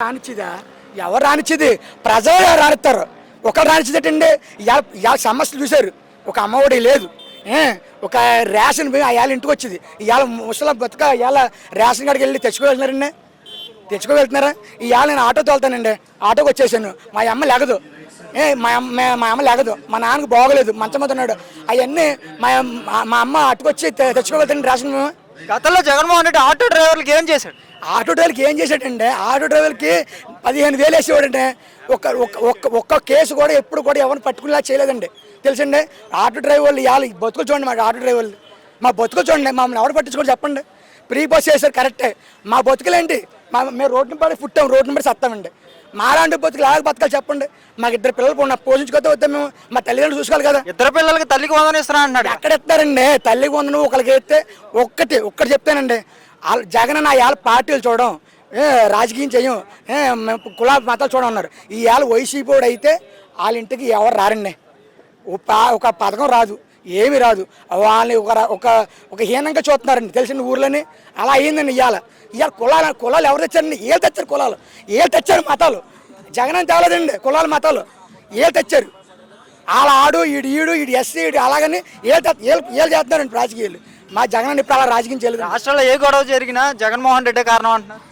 రానిచ్చిదా? ఎవరు రానిచ్చేది? ప్రజలు రానిస్తారు. ఒకరు రానిచ్చేటండి. ఇవాళ సమస్యలు చూశారు. ఒక అమ్మఒడి లేదు, ఒక రేషన్ ఇవాళ ఇంటికి వచ్చింది. ఇవాళ ముసలి బతుక ఇవాళ రేషన్ కాడికి వెళ్ళి తెచ్చుకోగలుగుతున్నారండి, తెచ్చుకోగలుగుతున్నారా? ఇవాళ నేను ఆటో తోలుతానండి, ఆటోకి వచ్చేసాను. మా అమ్మ లేగదు, మా అమ్మ లేగదు, మా నాన్నకు బాగోలేదు, మంచం మీద ఉన్నాడు. అవన్నీ మా అమ్మ అట్టుకొచ్చి తెచ్చుకోగలుగుతాను రేషన్. గతంలో జగన్మోహన్ రెడ్డి ఆటో డ్రైవర్లకి ఏం చేశాడు? ఆటో డ్రైవర్కి ఏం చేశాడంటే, ఆటో డ్రైవర్కి 15,000 వేసేవాడంటే. ఒక్క కేసు కూడా ఎప్పుడు కూడా ఎవరిని పట్టుకునేలా చేయలేదండి, తెలుసండి. ఆటో డ్రైవర్లు ఇవాళ బతుకులు చూడండి, మా ఆటో డ్రైవర్లు మా బతుకులు చూడండి. మమ్మల్ని ఎవరు పట్టించుకోండి చెప్పండి. ఫ్రీ బస్ చేశారు కరెక్టే, మా బతుకులేంటి? మేము రోడ్డుని పడి పుట్టాం, రోడ్డుని పడి సత్తామండి. మాలాంటి బతుకులు ఎలా బతకాలి చెప్పండి? మాకు 2 పిల్లలు ఉన్న పోషించుకోతే వద్దాం, మేము మా తల్లిదండ్రులు చూసుకోవాలి కదా. 2 పిల్లలకి తల్లికి వందనం ఇస్తున్నా అన్నాడు. ఎక్కడ ఇస్తారండి తల్లికి వందనం? ఒకరికి ఇస్తే ఒక్కటి చెప్తానండి, జగన్ అన్న ఇవాళ పార్టీలు చూడడం, రాజకీయం చేయం, కుల మతాలు చూడం ఉన్నారు. ఇవాళ వైసీపీ అయితే వాళ్ళ ఇంటికి ఎవరు రారండి, ఒక పథకం రాదు, ఏమి రాదు. వాళ్ళని ఒక హీనంగా చూస్తున్నారండి, తెలిసిన ఊర్లోని. అలా అయ్యిందండి. ఇవాళ కులాలు ఎవరు తెచ్చారండి? ఏళ్ళు తెచ్చారు కులాలు, ఏళ్ళు తెచ్చారు మతాలు. జగన్ అని తేవలేదండి కులాలు మతాలు, ఏళ్ళు తెచ్చారు. వాళ్ళ ఆడు ఈడు ఎస్సీ ఈడు అలాగని ఏళ్ళు చేస్తున్నారండి రాజకీయాలు. మా జగన్ ఇప్పుడు అలా రాజకీయం చేయలేదు. రాష్ట్రంలో ఏ గొడవ జరిగినా జగన్మోహన్ రెడ్డి కారణం అంటున్నారు.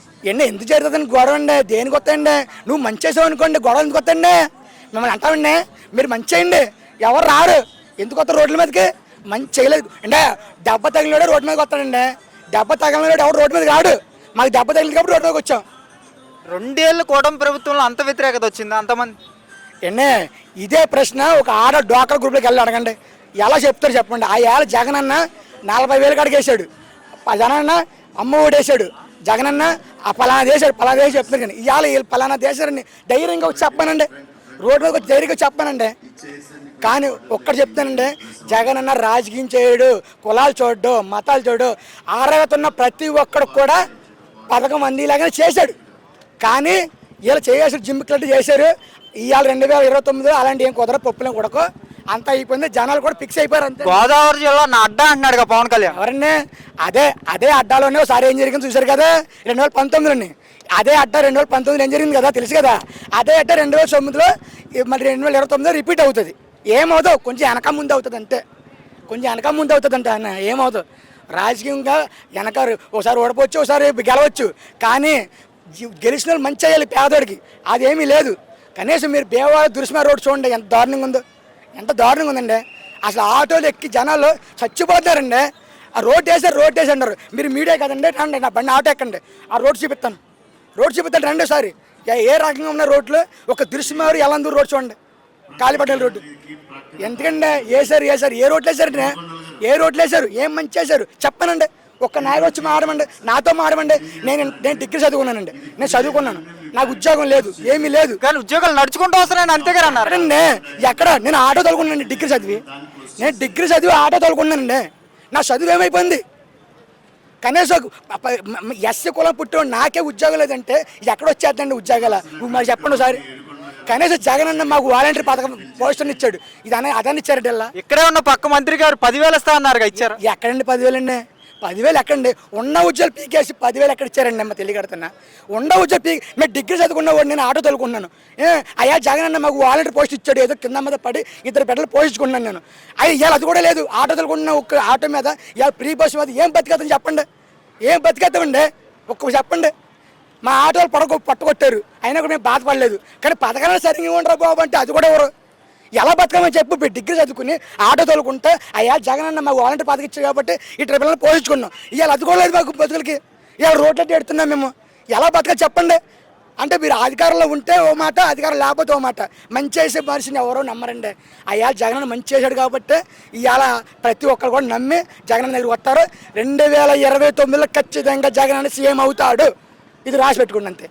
ఎందుకు జరుగుతుందండి గొడవ అండి? దేనికి వస్తాయండి? నువ్వు మంచి చేసావు అనుకోండి, గొడవ ఎందుకు వస్తాయండి? మిమ్మల్ని అంటామండి, మీరు మంచి చేయండి, ఎవరు రారు. ఎందుకు వస్తారు రోడ్ల మీదకి? మంచి చేయలేదు అంటే దెబ్బ తగిలినాడు రోడ్డు మీదకి వస్తాడండి. దెబ్బ తగిలినాడు ఎవరు రోడ్డు మీదకి రాడు. మాకు దెబ్బ తగిలింది కాబట్టి రోడ్డు మీదకి వచ్చాం. 2 ఏళ్ళు కూటమి ప్రభుత్వంలో అంత వ్యతిరేకత వచ్చింది అంతమంది. ఇదే ప్రశ్న ఒక డ్వాక్రా గ్రూప్లోకి వెళ్ళి అడగండి, ఎలా చెప్తారు చెప్పండి. ఆ ఏళ్ళ జగన్ అన్న 40,000 కాడికి వేసాడు, జగన్ అన్న అమ్మ ఒడి వేసాడు, జగన్ అన్న ఆ పలానా దేశాడు చెప్తున్నారు. కానీ ఇవాళ వీళ్ళు పలానా దేశారని ధైర్యంగా వచ్చి చెప్పానండి, రోడ్డు మీద వచ్చి ధైర్యంగా చెప్పానండి. కానీ ఒక్కటి చెప్తానండి, జగన్ అన్న రాజకీయం చేయడు, కులాలు చూడడు, మతాలు చూడు. ఆరగతున్న ప్రతి ఒక్కడు కూడా పథకం అందిలాగానే చేశాడు. కానీ వీళ్ళు చేయాల్సిన జిమ్మిక్లట్టు చేశారు. ఇవాళ 2029 అలాంటి ఏం కుదర, పప్పులేం కొడకు, అంతా అయిపోయింది. జనాలు కూడా ఫిక్స్ అయిపోయారు అంతే. గోదావరి జిల్లా నా అడ్డా అంటున్నాడు పవన్ కళ్యాణ్. ఎవరండి? అదే అడ్డాలోనే ఒకసారి ఏం జరిగింది చూశారు కదా 2019లోని. అదే అడ్డా 2019 ఏం జరిగింది కదా తెలుసు కదా. అదే అడ్డా 2009లో మళ్ళీ 2029 రిపీట్ అవుతుంది. ఏమవుతావు? కొంచెం వెనక ముందు అవుతుంది అంతే, కొంచెం వెనక ముందు అవుతుంది అంటే అన్న ఏమవుతుంది. రాజకీయంగా వెనక ఒకసారి ఓడిపోవచ్చు, ఒకసారి గెలవచ్చు. కానీ గెలిచిన వాళ్ళు మంచి చేయాలి పేదోడికి, అదేమీ లేదు. కనీసం మీరు బేవాడ దుర్స్మ రోడ్ చూడండి, ఎంత దారుణంగా ఉందో, ఎంత దారుణంగా ఉందండి. అసలు ఆటోలు ఎక్కి జనాలు చచ్చిపోతారండి. ఆ రోడ్ వేసి అన్నారు. మీరు మీడియా కదండి, రండి నా బండి ఆటో ఎక్కండి, ఆ రోడ్ చూపిస్తాను రండి ఒకసారి. ఏ రకంగా ఉన్న రోడ్లు, ఒక దుర్స్మారు ఎలందూరు రోడ్ చూడండి, కాలిపట్టల రోడ్డు. ఎందుకంటే వేసారు ఏ రోడ్లు వేసారు, ఏం మంచి చేశారు చెప్పానండి. ఒక్క నాయకుడు వచ్చి మాడమండి, నాతో మాడమండి. నేను డిగ్రీ చదువుకున్నానండి, నేను చదువుకున్నాను, నాకు ఉద్యోగం లేదు, ఏమీ లేదు. కానీ ఉద్యోగాలు నడుచుకుంటూ వస్తున్నాయని అంతేగాని అన్నారండి. ఎక్కడ? నేను ఆటో తోలుకున్నానండి, డిగ్రీ చదివి ఆటో తోలుకున్నానండి. నా చదువు ఏమైపోయింది? కనీసం ఎస్సీ కులం పుట్టిన నాకే ఉద్యోగం లేదంటే ఎక్కడ వచ్చేద్దండి ఉద్యోగాలు? మరి చెప్పండి ఒకసారి. కనీసం జగన్ అన్న మాకు వాలంటీర్ పథకం పోస్టర్ని ఇచ్చాడు, అదని ఇచ్చారండి. ఇలా ఇక్కడే ఉన్న పక్క మంత్రి గారు 10,000 ఇస్తా అన్నారు, ఇచ్చారు. ఎక్కడండి 10,000 అండి? 10,000 ఎక్కండి? ఉన్న ఉద్యోగాలు పీకేసి 10,000 ఎక్కడ ఇచ్చారండి? అమ్మ తెలియకడుతున్నా. ఉన్న ఉద్యోగం పీకి మేము డిగ్రీ చదువుకున్నవాడు, నేను ఆటో తోలుకున్నాను. అయ్యా జగన్ అన్న మాకు వాలంటీర్ పోస్ట్ ఇచ్చాడు, ఏదో కింద మీద పడి 2 బిడ్డలు పోషించుకున్నాను నేను. ఇవాళ అది కూడా లేదు. ఆటో తోలుకున్న ఒక ఆటో మీద ఇవాళ ఫ్రీ బస్సు మీద ఏం బతికేద్దాం చెప్పండి, ఏం బతికేద్దామండి? ఒక్క చెప్పండి. మా ఆటోలు పట్టుకొట్టారు, అయినా కూడా మేము బాధపడలేదు. కానీ పథకాలు సరిగ్గా ఉండరా బాబు అంటే అది కూడా ఎవరు? ఎలా బతకమని చెప్పి డిగ్రీ చదువుకుని ఆటో తోలుకుంటే అయ్యా జగన్ అన్న మాకు వాలంటీర్ పథకం ఇచ్చారు కాబట్టి ఈ ట్రిపుల్ని పోషించుకున్నాం. ఇవాళ అది కూడా లేదు మాకు బతుకులకి. ఇవాళ రోడ్లకి ఎడుతున్నాం మేము, ఎలా బతకాలి చెప్పండి? అంటే మీరు అధికారంలో ఉంటే ఓ మాట, అధికారం లేకపోతే ఓ మాట. మంచి చేసే మనిషిని ఎవరో నమ్మరండి. అయ్యా జగన్ అన్న మంచి చేశాడు కాబట్టి ఇవాళ ప్రతి ఒక్కరు కూడా నమ్మి జగన్ దగ్గరికి వస్తారు. 2029లో ఖచ్చితంగా జగన్ అన్న సీఎం అవుతాడు, ఇది రాసి పెట్టుకోండి అంతే.